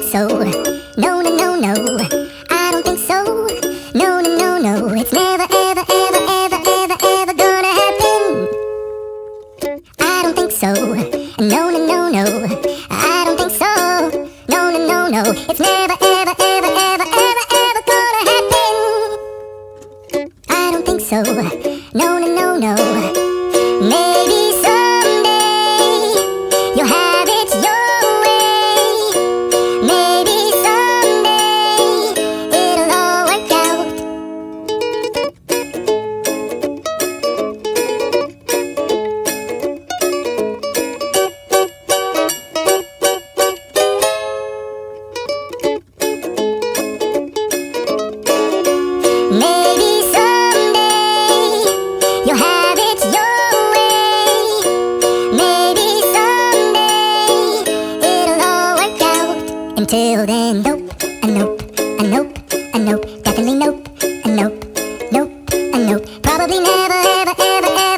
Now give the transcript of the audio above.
so. No, no, no, no. I don't think so. No, no, no, no. It's never, ever, ever, ever, ever, ever gonna happen. I don't think so. No, no, no, no. I don't think so. No, no, no, no. It's never, ever, ever, ever, ever, ever gonna happen. I don't think so. No, no, no, no. Maybe someday you'll have it your way. Maybe someday it'll all work out. Maybe someday you'll have it your way. Maybe someday it'll all work out. Until then, nope, a nope, a nope, a nope. Definitely nope, a nope, nope, a nope. Probably never, ever, ever, ever.